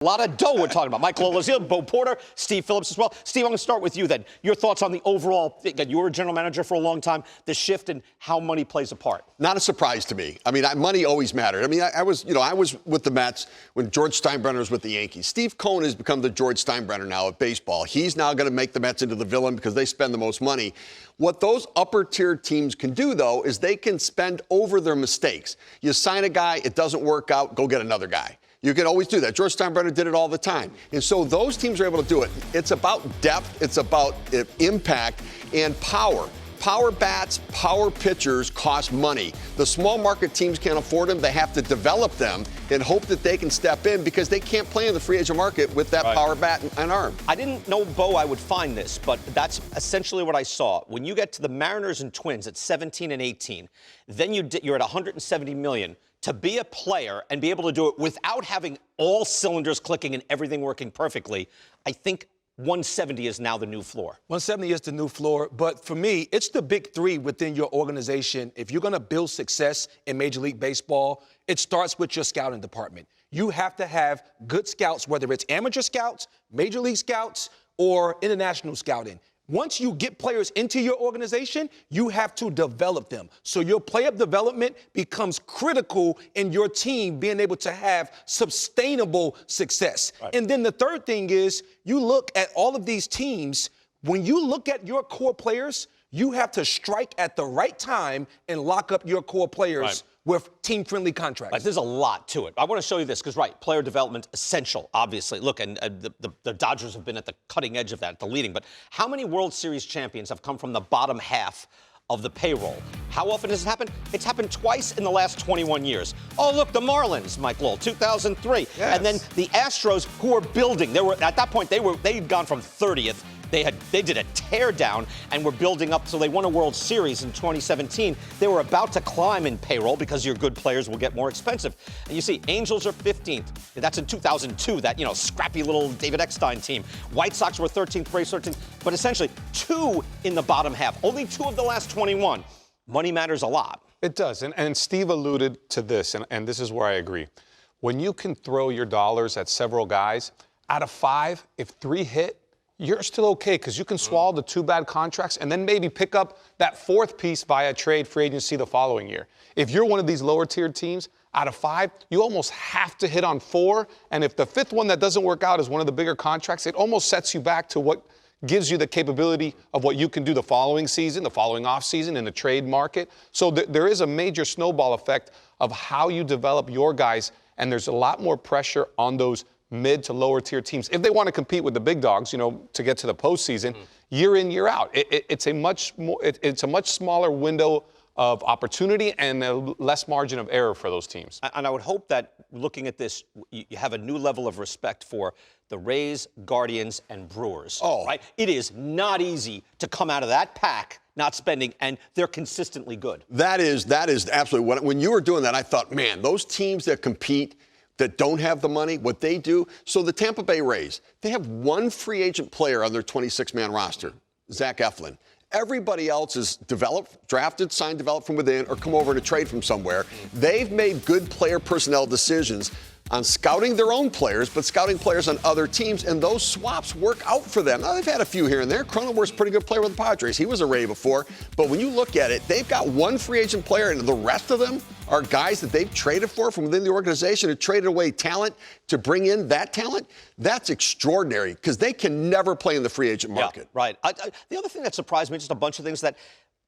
A lot of dough we're talking about. Mike Lola's here, Bo Porter, Steve Phillips as well. Steve, I'm going to start with you then. Your thoughts on the overall thing. You were a general manager for a long time, the shift and how money plays a part. Not a surprise to me. I mean, money always mattered. I mean, I was with the Mets when George Steinbrenner was with the Yankees. Steve Cohen has become the George Steinbrenner now of baseball. He's now going to make the Mets into the villain because they spend the most money. What those upper-tier teams can do, though, is they can spend over their mistakes. You sign a guy, it doesn't work out, go get another guy. You can always do that. George Steinbrenner did it all the time. And so those teams are able to do it. It's about depth. It's about impact and power. Power bats, power pitchers cost money. The small market teams can't afford them. They have to develop them and hope that they can step in because they can't play in the free agent market with that power bat and arm. I didn't know, Bo, I would find this, but that's essentially what I saw. When you get to the Mariners and Twins at 17 and 18, then you're at $170 million. To be a player and be able to do it without having all cylinders clicking and everything working perfectly, I think 170 is now the new floor. 170 is the new floor, but for me, it's the big three within your organization. If you're going to build success in Major League Baseball, it starts with your scouting department. You have to have good scouts, whether it's amateur scouts, Major League scouts, or international scouting. Once you get players into your organization, you have to develop them. So your player development becomes critical in your team being able to have sustainable success. Right. And then the third thing is you look at all of these teams. When you look at your core players, you have to strike at the right time and lock up your core players with team-friendly contracts. There's a lot to it. I want to show you this because, player development, essential, obviously. Look, and the Dodgers have been at the cutting edge of that, at the leading. But how many World Series champions have come from the bottom half of the payroll? How often has it happened? It's happened twice in the last 21 years. Oh, look, the Marlins, Mike Lowell, 2003. Yes. And then the Astros, who were building. At that point, they'd gone from 30th. They did a tear down and were building up, so they won a World Series in 2017. They were about to climb in payroll because your good players will get more expensive. And you see, Angels are 15th. That's in 2002, that, scrappy little David Eckstein team. White Sox were 13th, Braves 13th. But essentially, 2 in the bottom half. Only 2 of the last 21. Money matters a lot. It does. And Steve alluded to this, and this is where I agree. When you can throw your dollars at several guys, out of 5, if 3 hit, you're still okay because you can swallow the 2 bad contracts and then maybe pick up that 4th piece via trade free agency the following year. If you're one of these lower tier teams, out of 5, you almost have to hit on 4. And if the 5th one that doesn't work out is one of the bigger contracts, it almost sets you back to what gives you the capability of what you can do the following season, the following offseason in the trade market. So there is a major snowball effect of how you develop your guys, and there's a lot more pressure on those mid to lower tier teams if they want to compete with the big dogs, to get to the postseason year in, year out. It's a much smaller window of opportunity and a less margin of error for those teams. And I would hope that looking at this, you have a new level of respect for the Rays, Guardians, and Brewers. Oh, right. It is not easy to come out of that pack not spending, and they're consistently good. That is Absolutely. When you were doing that, I thought, man, those teams that compete that don't have the money, what they do. So the Tampa Bay Rays, they have 1 free agent player on their 26-man roster, Zach Eflin. Everybody else is drafted, signed, developed from within, or come over to trade from somewhere. They've made good player personnel decisions on scouting their own players, but scouting players on other teams, and those swaps work out for them. Now, they've had a few here and there. Cronenworth's a pretty good player with the Padres. He was a Ray before. But when you look at it, they've got 1 free agent player, and the rest of them are guys that they've traded for from within the organization and traded away talent to bring in that talent. That's extraordinary because they can never play in the free agent market. Yeah, right. The other thing that surprised me, just a bunch of things that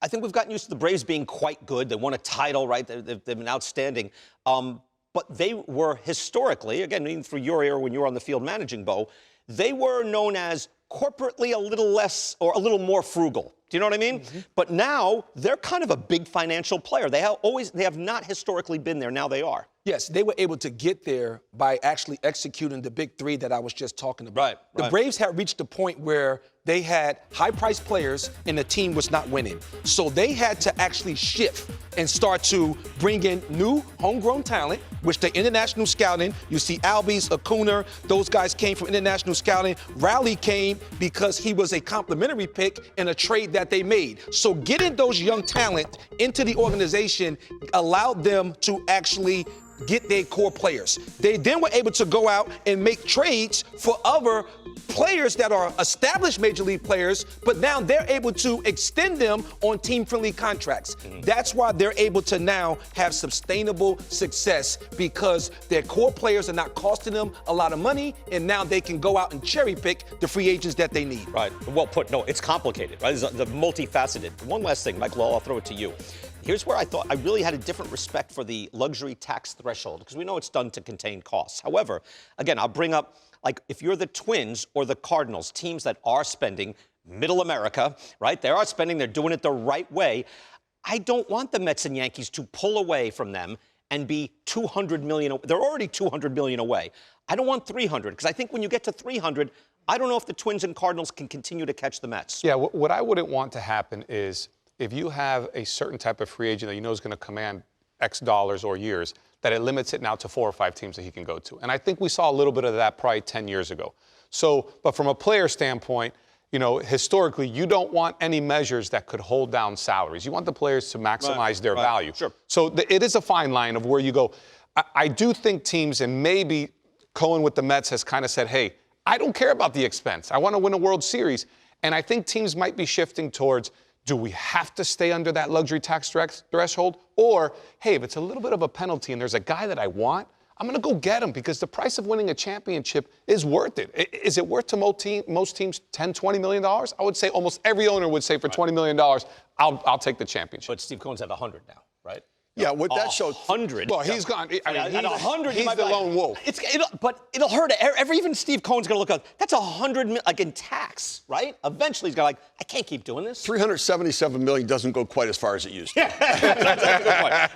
I think we've gotten used to the Braves being quite good. They won a title, right? They've been outstanding. But they were historically, again, even through your era when you were on the field managing, Bo, they were known as corporately a little less or a little more frugal. Do you know what I mean? Mm-hmm. But now they're kind of a big financial player. They have not historically been there. Now they are. Yes, they were able to get there by actually executing the big 3 that I was just talking about. Right. The Braves had reached a point where they had high-priced players and the team was not winning. So they had to actually shift and start to bring in new homegrown talent, which the international scouting, you see Albies, Acuna, those guys came from international scouting. Rowley came because he was a complimentary pick in a trade that they made. So getting those young talent into the organization allowed them to actually get their core players. They then were able to go out and make trades for other players that are established major league players, but now they're able to extend them on team-friendly contracts. That's why they're able to now have sustainable success, because their core players are not costing them a lot of money, and now they can go out and cherry-pick the free agents that they need. Right. Well put. No, it's complicated, right? It's the multifaceted. One last thing, Mike Lowell, I'll throw it to you. Here's where I thought I really had a different respect for the luxury tax threshold, because we know it's done to contain costs. However, again, I'll bring up, like, if you're the Twins or the Cardinals, teams that are spending, middle America, right? They are spending, they're doing it the right way. I don't want the Mets and Yankees to pull away from them and be $200 million. They're already $200 million away. I don't want 300, because I think when you get to 300, I don't know if the Twins and Cardinals can continue to catch the Mets. Yeah, what I wouldn't want to happen is, if you have a certain type of free agent that you know is going to command X dollars or years, that it limits it now to 4 or 5 teams that he can go to. And I think we saw a little bit of that probably 10 years ago. So, but from a player standpoint, you know, historically, you don't want any measures that could hold down salaries. You want the players to maximize their value. Sure. So it is a fine line of where you go. I do think teams, and maybe Cohen with the Mets has kind of said, hey, I don't care about the expense. I want to win a World Series. And I think teams might be shifting towards, do we have to stay under that luxury tax threshold? Or, hey, if it's a little bit of a penalty and there's a guy that I want, I'm going to go get him, because the price of winning a championship is worth it. Is it worth to most teams $10, $20 million? I would say almost every owner would say for $20 million, I'll take the championship. But Steve Cohen's at 100 now, right? Yeah, what that shows. 100. Well, he's gone. I mean, at 100, he's the lone wolf. But it'll hurt. Even Steve Cohen's going to look up. That's 100 million, like, in tax, right? Eventually, he's going to I can't keep doing this. $377 million doesn't go quite as far as it used to. That's a good point.